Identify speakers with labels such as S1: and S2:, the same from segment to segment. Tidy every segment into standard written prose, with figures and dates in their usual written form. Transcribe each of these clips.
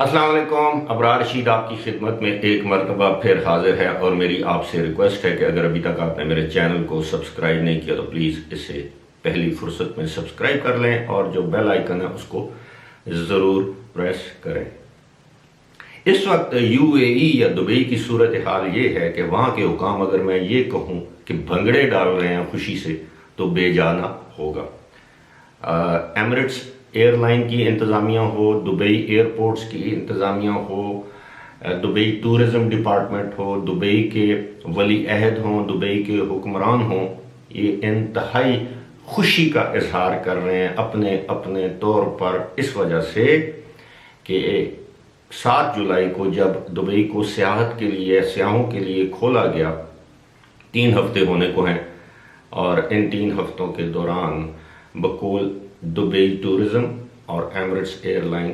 S1: السلام علیکم، ابرار رشید آپ کی خدمت میں ایک مرتبہ پھر حاضر ہے، اور میری آپ سے ریکویسٹ ہے کہ اگر ابھی تک آپ نے میرے چینل کو سبسکرائب نہیں کیا تو پلیز اسے پہلی فرصت میں سبسکرائب کر لیں، اور جو بیل آئیکن ہے اس کو ضرور پریس کریں۔ اس وقت یو اے ای یا دبئی کی صورتحال یہ ہے کہ وہاں کے حکام اگر میں یہ کہوں کہ بھنگڑے ڈال رہے ہیں خوشی سے تو بے جانا ہوگا۔ ایمریٹس ایئر لائن کی انتظامیہ ہو، دبئی ایئرپورٹس کی انتظامیہ ہو، دبئی ٹورزم ڈپارٹمنٹ ہو، دبئی کے ولی عہد ہوں، دبئی کے حکمران ہوں، یہ انتہائی خوشی کا اظہار کر رہے ہیں اپنے اپنے طور پر، اس وجہ سے کہ 7 جولائی کو جب دبئی کو سیاحت کے لیے، سیاحوں کے لیے کھولا گیا، 3 ہفتے ہونے کو ہیں، اور ان 3 ہفتوں کے دوران بقول دبئی ٹورزم اور ایمریٹس ایئر لائن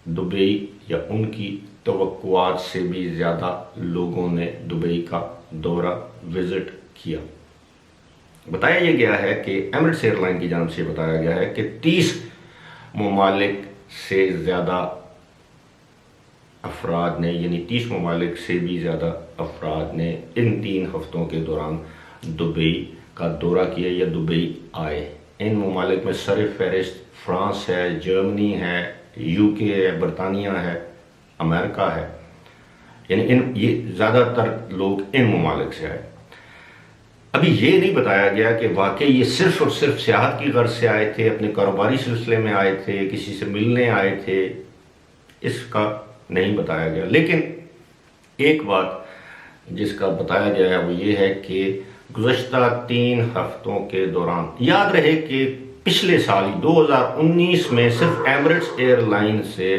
S1: دبئی یا ان کی توقعات سے بھی زیادہ لوگوں نے دبئی کا دورہ وزٹ کیا۔ بتایا یہ گیا ہے کہ ایمریٹس ایئر لائن کی جانب سے بتایا گیا ہے کہ 30 ممالک سے زیادہ افراد نے، یعنی 30 ممالک سے بھی زیادہ افراد نے ان 3 ہفتوں کے دوران دبئی کا دورہ کیا یا دبئی آئے۔ ان ممالک میں سر فہرست فرانس ہے، جرمنی ہے، یو کے ہے، برطانیہ ہے، امریکہ ہے، یعنی یہ زیادہ تر لوگ ان ممالک سے آئے۔ ابھی یہ نہیں بتایا گیا کہ واقعی یہ صرف اور صرف سیاحت کی غرض سے آئے تھے، اپنے کاروباری سلسلے میں آئے تھے، کسی سے ملنے آئے تھے، اس کا نہیں بتایا گیا۔ لیکن ایک بات جس کا بتایا گیا ہے وہ یہ ہے کہ گزشتہ 3 ہفتوں کے دوران، یاد رہے کہ پچھلے سال 2019 میں صرف ایمریٹس ایئر لائن سے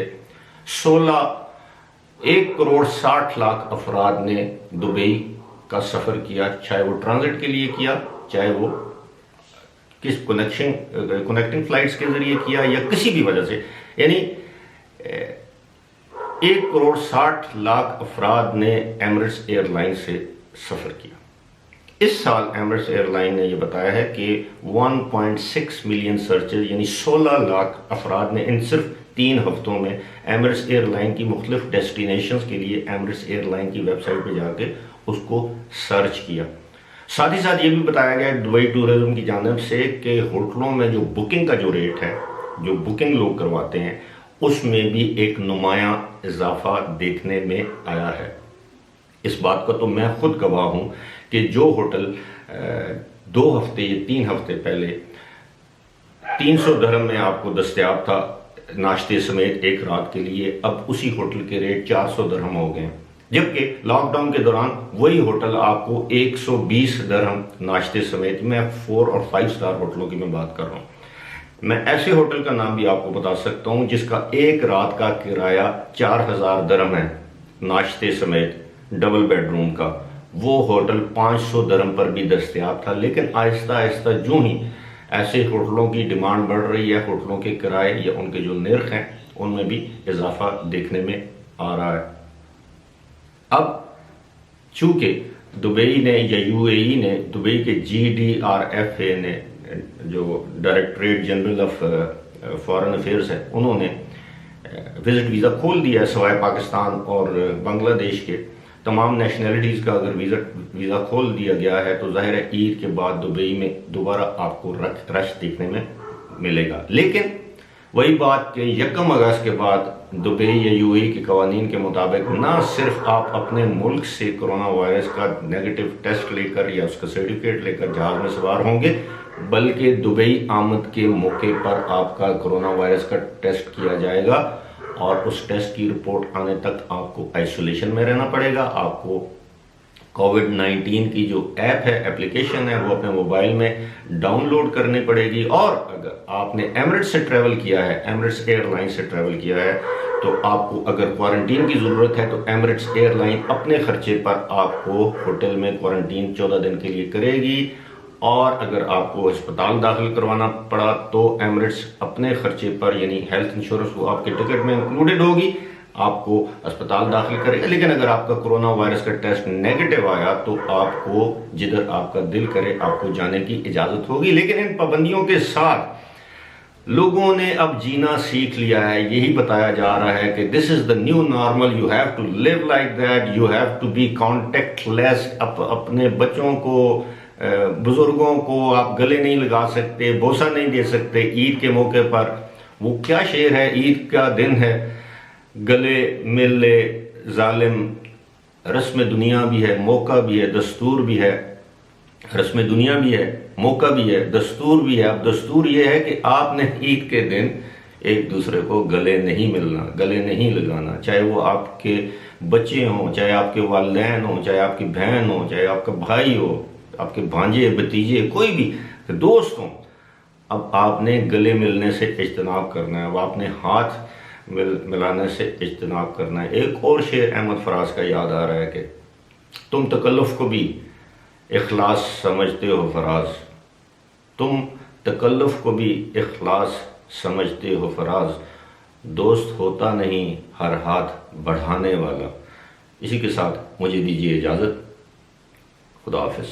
S1: 1 کروڑ 60 لاکھ افراد نے دبئی کا سفر کیا، چاہے وہ ٹرانزٹ کے لیے کیا، چاہے وہ کس کنیکٹنگ فلائٹس کے ذریعے کیا، یا کسی بھی وجہ سے، یعنی 1 کروڑ 60 لاکھ افراد نے ایمریٹس ایئر لائن سے سفر کیا۔ اس سال ایمریٹس ایئر لائن نے یہ بتایا ہے کہ 1.6 ملین سرچز، یعنی 16 لاکھ افراد نے ان صرف 3 ہفتوں میں ایمریٹس ایئر لائن کی مختلف ڈیسٹینیشنز کے لیے ایمریٹس ایئر لائن کی ویب سائٹ پہ جا کے اس کو سرچ کیا۔ ساتھ ہی ساتھ یہ بھی بتایا گیا ہے دبئی ٹورزم کی جانب سے کہ ہوٹلوں میں جو بکنگ کا جو ریٹ ہے، جو بکنگ لوگ کرواتے ہیں، اس میں بھی ایک نمایاں اضافہ دیکھنے میں آیا ہے۔ اس بات کا تو میں خود گواہ ہوں کہ جو ہوٹل 2 ہفتے یا 3 ہفتے پہلے 300 درہم میں آپ کو دستیاب تھا ناشتے سمیت ایک رات کے لیے، اب اسی ہوٹل کے ریٹ 400 درہم ہو گئے، جبکہ لاک ڈاؤن کے دوران وہی ہوٹل آپ کو 120 درہم ناشتے سمیت، میں 4 اور 5 سٹار ہوٹلوں کی میں بات کر رہا ہوں۔ میں ایسے ہوٹل کا نام بھی آپ کو بتا سکتا ہوں جس کا ایک رات کا کرایہ 4000 درہم ہے ناشتے سمیت، ڈبل بیڈ روم کا۔ وہ ہوٹل 500 درہم پر بھی دستیاب تھا، لیکن آہستہ آہستہ جو ہی ایسے ہوٹلوں کی ڈیمانڈ بڑھ رہی ہے، ہوٹلوں کے کرائے یا ان کے جو نرخ ہیں ان میں بھی اضافہ دیکھنے میں آ رہا ہے۔ اب چونکہ دبئی نے یا یو اے ای نے، دبئی کے GDRFA نے، جو directorate general of foreign affairs ہے، انہوں نے وزٹ ویزا کھول دیا ہے، سوائے پاکستان اور بنگلہ دیش کے تمام نیشنلٹیز کا اگر ویزا کھول دیا گیا ہے تو ظاہر ہے عید کے بعد دبئی میں دوبارہ آپ کو رش دیکھنے میں ملے گا۔ لیکن وہی بات کہ 1 اگست کے بعد دبئی یا یو اے کے قوانین کے مطابق نہ صرف آپ اپنے ملک سے کرونا وائرس کا نیگیٹو ٹیسٹ لے کر یا اس کا سرٹیفکیٹ لے کر جہاز میں سوار ہوں گے، بلکہ دبئی آمد کے موقع پر آپ کا کرونا وائرس کا ٹیسٹ کیا جائے گا، اور اس ٹیسٹ کی رپورٹ آنے تک آپ کو آئسولیشن میں رہنا پڑے گا۔ آپ کو کووڈ-19 کی جو ایپ ہے، اپلیکیشن ہے، وہ اپنے موبائل میں ڈاؤن لوڈ کرنی پڑے گی، اور اگر آپ نے ایمریٹس سے ٹریول کیا ہے، ایمریٹس ایئر لائن سے ٹریول کیا ہے، تو آپ کو اگر کوارنٹین کی ضرورت ہے تو ایمریٹس ایئر لائن اپنے خرچے پر آپ کو ہوٹل میں کوارنٹین 14 دن کے لیے کرے گی، اور اگر آپ کو ہسپتال داخل کروانا پڑا تو ایمریٹس اپنے خرچے پر، یعنی ہیلتھ انشورنس وہ آپ کے ٹکٹ میں انکلوڈڈ ہوگی، آپ کو اسپتال داخل کرے گا۔ لیکن اگر آپ کا کرونا وائرس کا ٹیسٹ نیگیٹو آیا تو آپ کو جدھر آپ کا دل کرے آپ کو جانے کی اجازت ہوگی، لیکن ان پابندیوں کے ساتھ لوگوں نے اب جینا سیکھ لیا ہے، یہی بتایا جا رہا ہے کہ this is the new normal, you have to live like that, you have to be contact less. اپنے بچوں کو، بزرگوں کو آپ گلے نہیں لگا سکتے، بوسہ نہیں دے سکتے عید کے موقع پر. وہ کیا شعر ہے، عید کا دن ہے گلے مل لے ظالم. رسم دنیا بھی ہے، موقع بھی ہے، دستور بھی ہے. رسم دنیا بھی ہے، موقع بھی ہے، دستور بھی ہے. اب دستور یہ ہے کہ آپ نے عید کے دن ایک دوسرے کو گلے نہیں ملنا، گلے نہیں لگانا، چاہے وہ آپ کے بچے ہوں، چاہے آپ کے والدین ہوں، چاہے آپ کی بہن ہو، چاہے آپ کا بھائی ہو، آپ کے بھانجے بھتیجے، کوئی بھی دوست ہوں. اب آپ نے گلے ملنے سے اجتناب کرنا ہے، اب آپ نے ہاتھ ملانے سے اجتناب کرنا ہے. ایک اور شعر احمد فراز کا یاد آ رہا ہے کہ تم تکلف کو بھی اخلاص سمجھتے ہو فراز، تم تکلف کو بھی اخلاص سمجھتے ہو فراز. دوست ہوتا نہیں ہر ہاتھ بڑھانے والا. اسی کے ساتھ مجھے دیجیے اجازت. خدا حافظ.